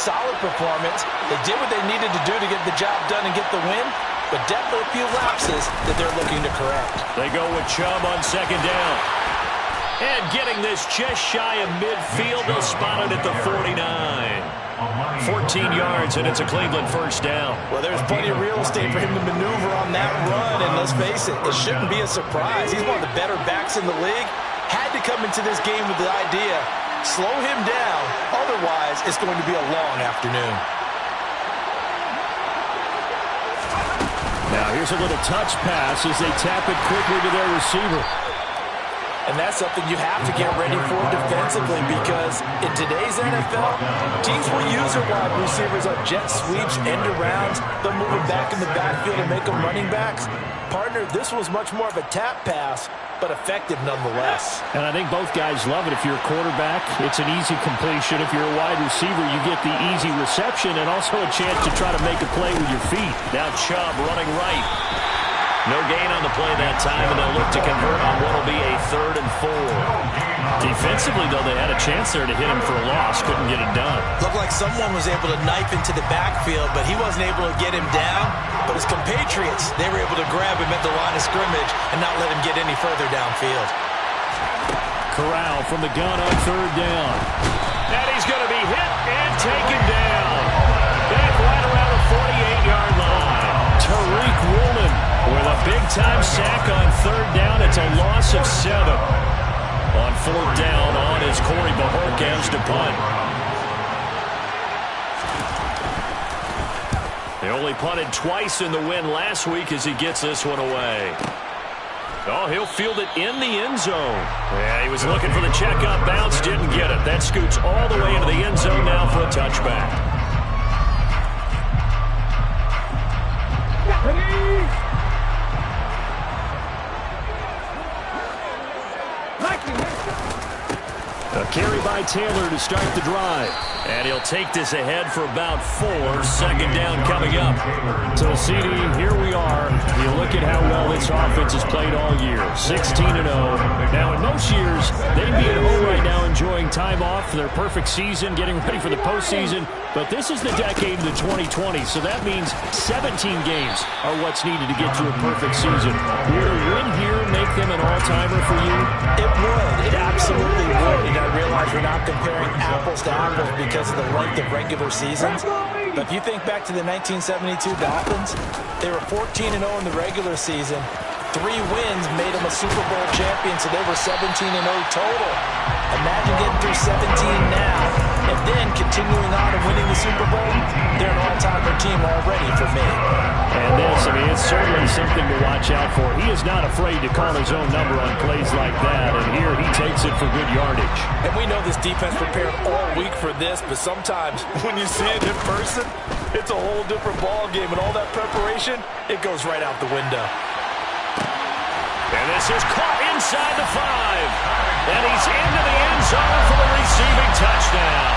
solid performance. They did what they needed to do to get the job done and get the win, but definitely a few lapses that they're looking to correct. They go with Chubb on second down. And getting this just shy of midfield, they'll spot it at the 49. 14 yards, and it's a Cleveland first down. Well, there's plenty of real estate for him to maneuver on that run, and let's face it, it shouldn't be a surprise. He's one of the better backs in the league. Had to come into this game with the idea, slow him down, otherwise it's going to be a long afternoon. Now here's a little touch pass as they tap it quickly to their receiver. And that's something you have to get ready for defensively, because in today's NFL, teams will use their wide receivers on jet sweeps, end arounds. They'll move them back in the backfield and make them running backs. Partner, this was much more of a tap pass, but effective nonetheless. And I think both guys love it. If you're a quarterback, it's an easy completion. If you're a wide receiver, you get the easy reception and also a chance to try to make a play with your feet. Now Chubb running right. No gain on the play that time, and they'll look to convert on what will be a 3rd and 4. Defensively, though, they had a chance there to hit him for a loss. Couldn't get it done. Looked like someone was able to knife into the backfield, but he wasn't able to get him down. But his compatriots, they were able to grab him at the line of scrimmage and not let him get any further downfield. Corral from the gun on 3rd down. And he's going to be hit and taken down. Back right around the 48-yard line. Tariq Woolen with a big-time sack on 3rd down. It's a loss of 7. On 4th down, on is Corey Bajorquez to punt. They only punted twice in the win last week as he gets this one away. Oh, he'll field it in the end zone. Yeah, he was looking for the checkup bounce, didn't get it. That scoots all the way into the end zone now for a touchback. A carry by Taylor to start the drive. And he'll take this ahead for about 4. 2nd down coming up. So, CD, here we are. You look at how well this offense has played all year. 16-0. Now, in most years, they'd be at home right now enjoying time off for their perfect season, getting ready for the postseason. But this is the decade of the 2020s, so that means 17 games are what's needed to get to a perfect season. Would a win here make them an all-timer for you? It would. It absolutely would. And I realize we're not comparing apples to apples because of the length of regular seasons. But if you think back to the 1972 Dolphins, they were 14-0 in the regular season. 3 wins made them a Super Bowl champion, so they were 17-0 total. Imagine getting through 17 now, and then continuing on and winning the Super Bowl. They're an all-timer team already for me. And this, I mean, it's certainly something to watch out for. He is not afraid to call his own number on plays like that, and here he takes it for good yardage. And we know this defense prepared all week for this, but sometimes when you see it in person, it's a whole different ball game, and all that preparation, it goes right out the window. And this is caught inside the 5. And he's into the end zone for the receiving touchdown.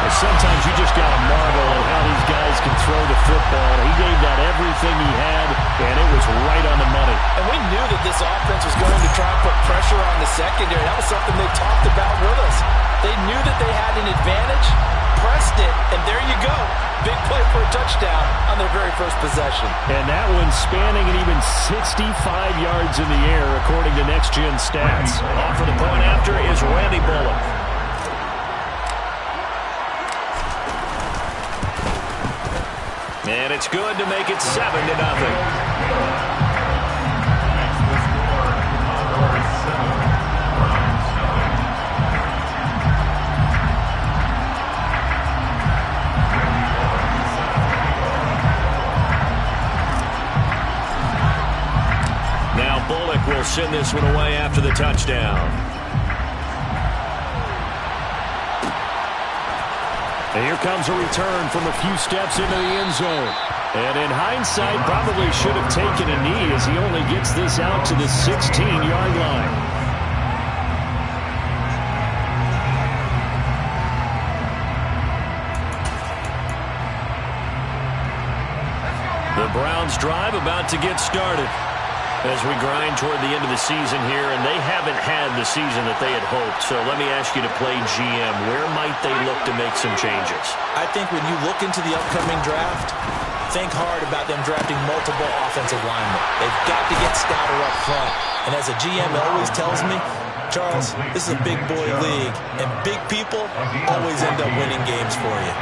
And sometimes you just got to marvel at how these guys can throw the football. He gave that everything he had, and it was right on the money. And we knew that this offense was going to try and put pressure on the secondary. That was something they talked about with us. They knew that they had an advantage, pressed it, and there you go. Big play for a touchdown on their very first possession. And that one spanning an even 65 yards in the air, according to Next Gen Stats. Off for the point after is Randy Bullock. And it's good to make it 7-0. Now Bullock will send this one away after the touchdown. And here comes a return from a few steps into the end zone. And in hindsight, probably should have taken a knee as he only gets this out to the 16-yard line. The Browns drive about to get started. As we grind toward the end of the season here, and they haven't had the season that they had hoped. So let me ask you to play GM. Where might they look to make some changes? I think when you look into the upcoming draft, think hard about them drafting multiple offensive linemen. They've got to get stouter up front. And as a GM always tells me, Charles, this is a big boy league, and big people always end up winning games for you.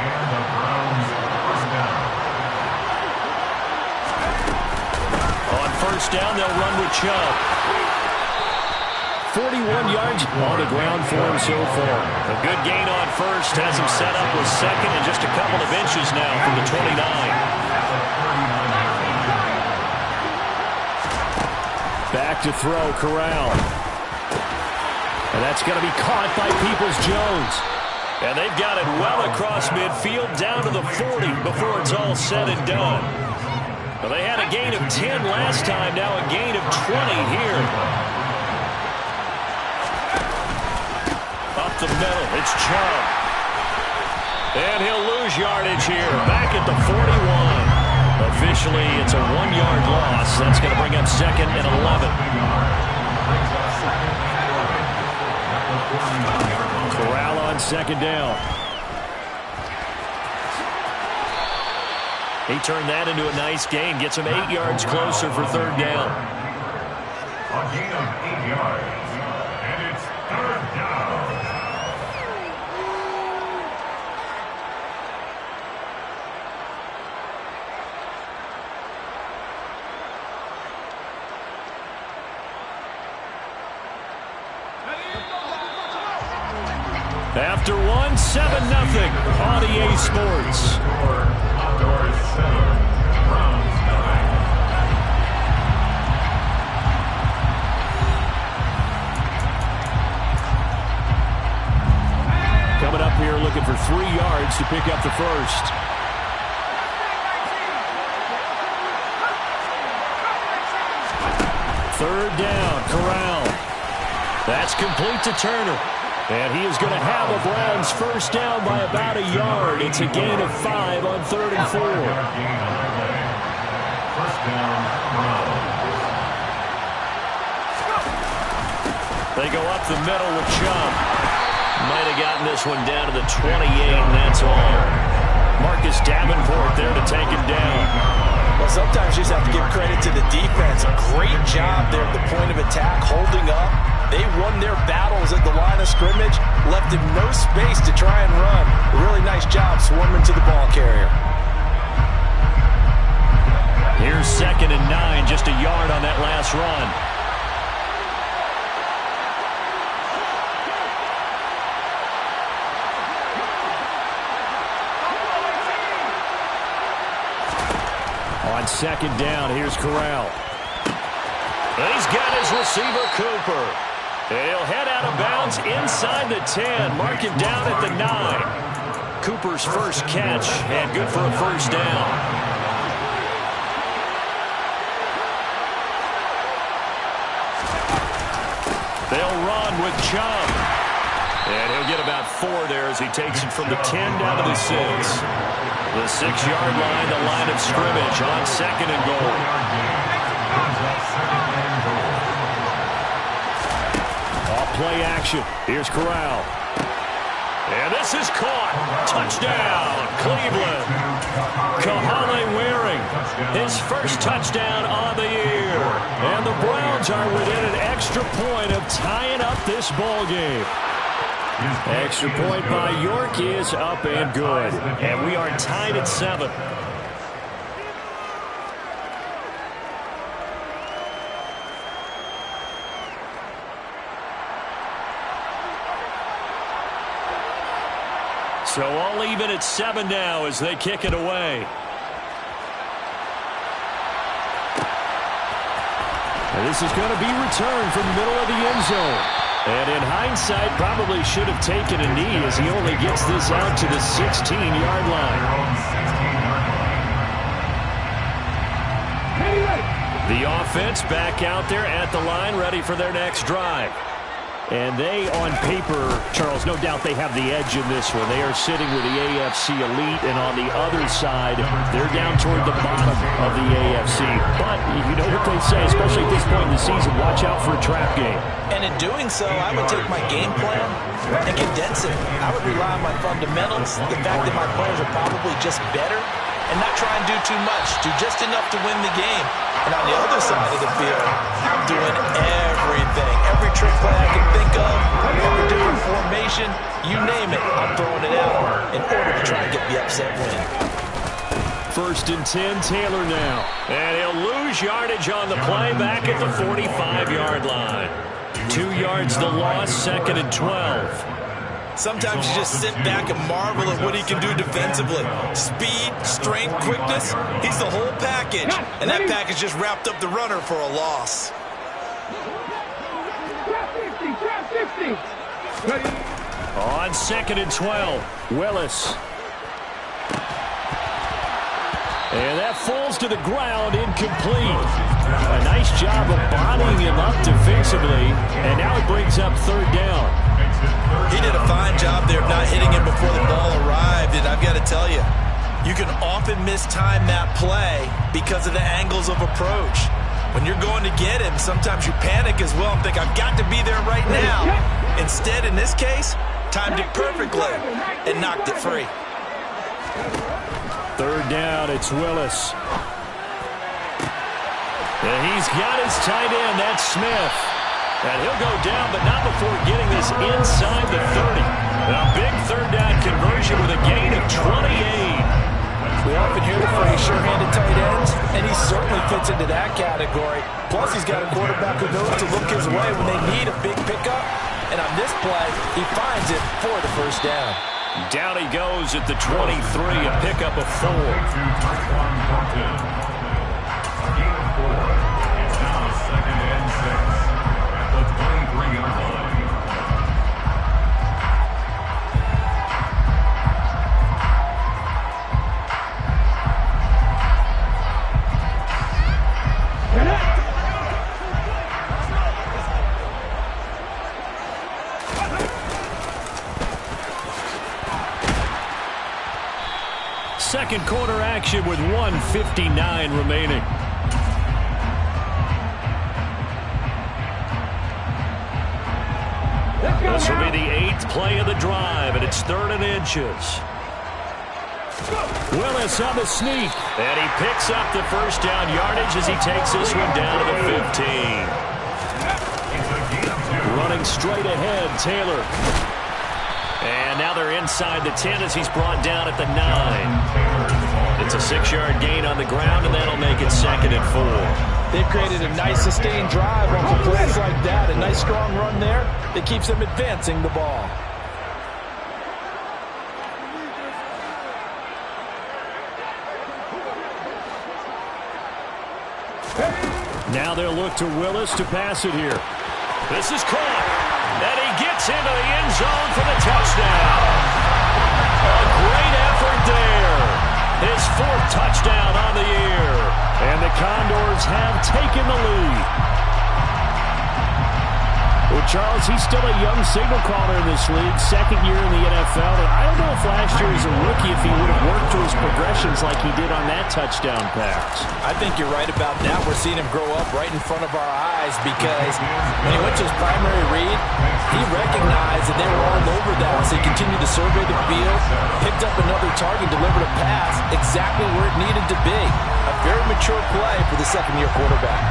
On first down, they'll run with Chubb. 41 yards on the ground for him so far. A good gain on first has him set up with second and just a couple of inches now from the 29. Back to throw, Corral. And that's going to be caught by Peoples-Jones. And they've got it well across midfield down to the 40 before it's all said and done. Well, they had a gain of 10 last time, now a gain of 20 here. Up the middle, it's Chubb. And he'll lose yardage here, back at the 41. Officially, it's a 1-yard loss. That's going to bring up second and 11. Corral on second down. He turned that into a nice gain. Gets him 8 yards closer for third down. A gain of 8 yards. And it's third down. After one, 7-0 on EA Sports. Coming up here looking for 3 yards to pick up the first. Third down, Corral. That's complete to Turner. And he is going to have a Browns first down by about a yard. It's a gain of 5 on 3rd and 4. They go up the middle with Chubb. Might have gotten this one down to the 28, and that's all. Marcus Davenport there to take him down. Well, sometimes you just have to give credit to the defense. A great job there at the point of attack, holding up. They won their battles at the line of scrimmage, left him no space to try and run. A really nice job swarming to the ball carrier. Here's second and 9, just a yard on that last run. On second down, here's Corral. And he's got his receiver, Cooper. And he'll head out of bounds inside the 10. Mark him down at the 9. Cooper's first catch, and good for a first down. They'll run with Chubb. And he'll get about 4 there as he takes it from the 10 down to the 6. The 6-yard line, the line of scrimmage on second and goal. Play action. Here's Corral. And this is caught. Touchdown, Cleveland. Kahale Waring, his first touchdown on the year. And the Browns are within an extra point of tying up this ball game. Extra point by York is up and good. And we are tied at 7. So all even at 7 now as they kick it away. And this is going to be returned from the middle of the end zone. And in hindsight, probably should have taken a knee as he only gets this out to the 16-yard line. The offense back out there at the line, ready for their next drive. And they, on paper, Charles, no doubt they have the edge in this one. They are sitting with the AFC elite, and on the other side, they're down toward the bottom of the AFC. But you know what they say, especially at this point in the season, watch out for a trap game. And in doing so, I would take my game plan and condense it. I would rely on my fundamentals, the fact that my players are probably just better, and not try and do too much, do just enough to win the game. And on the other side of the field, I'm doing everything. Every trick play I can think of, every different formation, you name it, I'm throwing it out in order to try and get the upset win. 1st and 10, Taylor now. And he'll lose yardage on the play back at the 45-yard line. 2 yards the loss, 2nd and 12. Sometimes you just sit back and marvel at what he can do defensively. Speed, strength, quickness, he's the whole package. And that package just wrapped up the runner for a loss. On 2nd and 12, Willis. And that falls to the ground, incomplete. A nice job of bodying him up defensively, and now it brings up 3rd down. He did a fine job there of not hitting him before the ball arrived, and I've got to tell you, you can often mistime that play because of the angles of approach. When you're going to get him, sometimes you panic as well and think, I've got to be there right now. Instead, in this case, timed it perfectly and knocked it free. 3rd down, it's Willis. And he's got his tight end, that's Smith. And he'll go down, but not before getting this inside the 30. A big 3rd down conversion with a gain of 28. We often hear the phrase sure-handed tight ends, and he certainly fits into that category. Plus, he's got a quarterback who knows to look his way when they need a big pickup. And on this play, he finds it for the 1st down. Down he goes at the 23, a pickup of 4. It's now 2nd and 6 at the 23-yard line. Second quarter action with 1:59 remaining. This will be the 8th play of the drive, and it's 3rd and inches. Willis on the sneak, and he picks up the 1st down yardage as he takes this one down to the 15. Running straight ahead, Taylor. And now they're inside the 10 as he's brought down at the 9. It's a 6-yard gain on the ground, and that'll make it 2nd and 4. They've created a nice sustained drive off of plays like that. A nice strong run there that keeps them advancing the ball. Now they'll look to Willis to pass it here. This is caught. And he gets into the end zone for the touchdown. A great effort there. His 4th touchdown on the year. And the Condors have taken the lead. Well, Charles, he's still a young signal caller in this league, 2nd year in the NFL. And I don't know if last year as a rookie if he would have worked through his progressions like he did on that touchdown pass. I think you're right about that. We're seeing him grow up right in front of our eyes because when he went to his primary read, he recognized that they were all over that. So he continued to survey the field, picked up another target, delivered a pass exactly where it needed to be. A very mature play for the 2nd-year quarterback.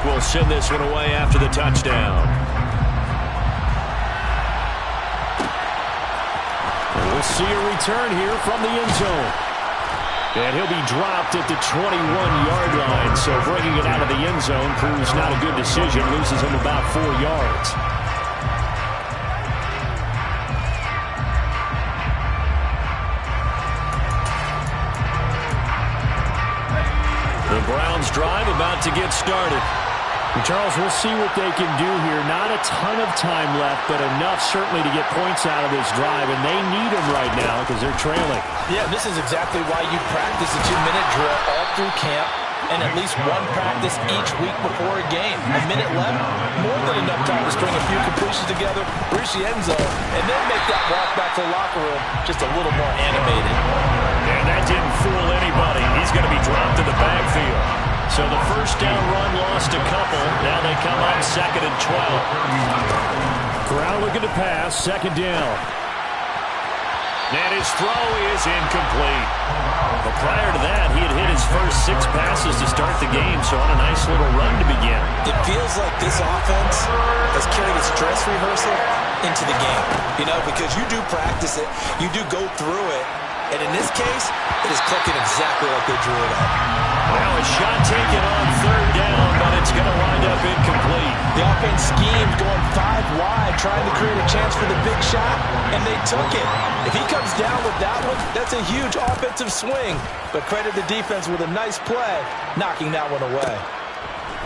Will send this one away after the touchdown. And we'll see a return here from the end zone. And he'll be dropped at the 21-yard line. So bringing it out of the end zone proves not a good decision. Loses him about 4 yards. The Browns drive about to get started. Charles, we'll see what they can do here. Not a ton of time left, but enough certainly to get points out of this drive, and they need them right now because they're trailing. Yeah, this is exactly why you practice a 2-minute drill all through camp and at least one practice each week before a game. A minute left, more than enough time to string a few completions together, reach the end zone, and then make that walk back to the locker room just a little more animated. And that didn't fool anybody. He's going to be dropped in the backfield. So the first down run lost a couple. Now they come on 2nd and 12. Corral looking to pass, 2nd down. And his throw is incomplete. But prior to that, he had hit his first 6 passes to start the game, so on a nice little run to begin. It feels like this offense has carried its dress rehearsal into the game, you know, because you do practice it, you do go through it, and in this case, it is clicking exactly like they drew it up. Now a shot taken on 3rd down, but it's going to wind up incomplete. The offense schemed going 5 wide, trying to create a chance for the big shot, and they took it. If he comes down with that one, that's a huge offensive swing. But credit the defense with a nice play, knocking that one away.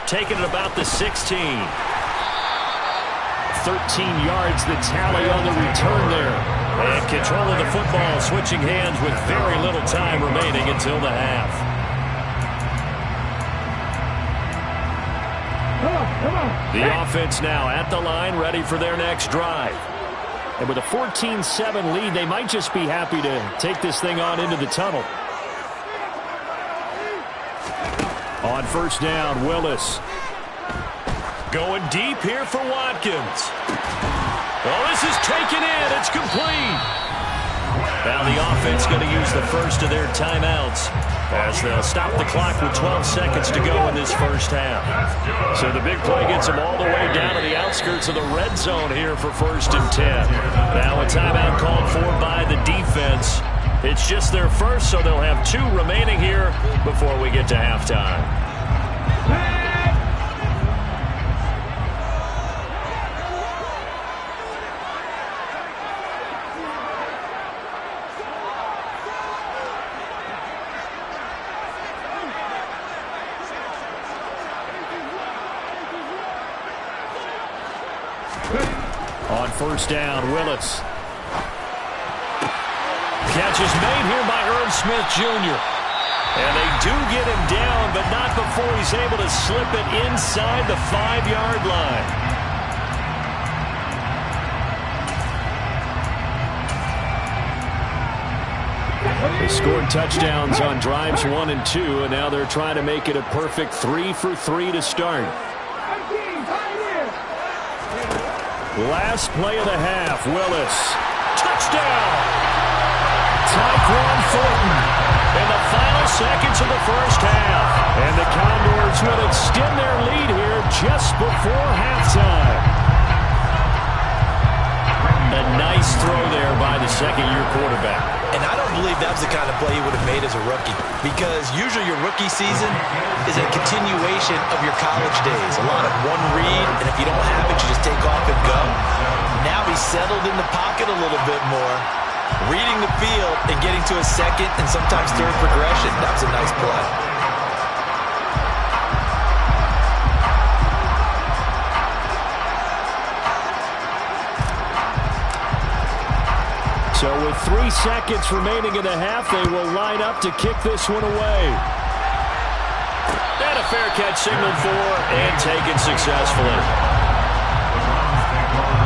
Taking it about the 16. 13 yards the tally on the return there. And control of the football, switching hands with very little time remaining until the half. The offense now at the line, ready for their next drive. And with a 14-7 lead, they might just be happy to take this thing on into the tunnel. On 1st down, Willis. Going deep here for Watkins. Oh, this is taken in. It's complete. Now the offense going to use the first of their timeouts as they'll stop the clock with 12 seconds to go in this first half. So the big play gets them all the way down to the outskirts of the red zone here for 1st and 10. Now a timeout called for by the defense. It's just their first, so they'll have 2 remaining here before we get to halftime. On 1st down, Willis. Catch is made here by Irv Smith Jr. And they do get him down, but not before he's able to slip it inside the 5-yard line. They scored touchdowns on drives 1 and 2, and now they're trying to make it a perfect 3 for 3 to start. Last play of the half, Willis. Touchdown! Tyquan Thornton in the final seconds of the first half. And the Condors will extend their lead here just before halftime. A nice throw there by the 2nd-year quarterback. And I don't believe that was the kind of play he would have made as a rookie, because usually your rookie season is a continuation of your college days. A lot of one read, and if you don't have it, you just take off and go. Now he's settled in the pocket a little bit more, reading the field and getting to a 2nd and sometimes 3rd progression. That was a nice play. So with 3 seconds remaining in the half, they will line up to kick this one away. And a fair catch signaled for and taken successfully.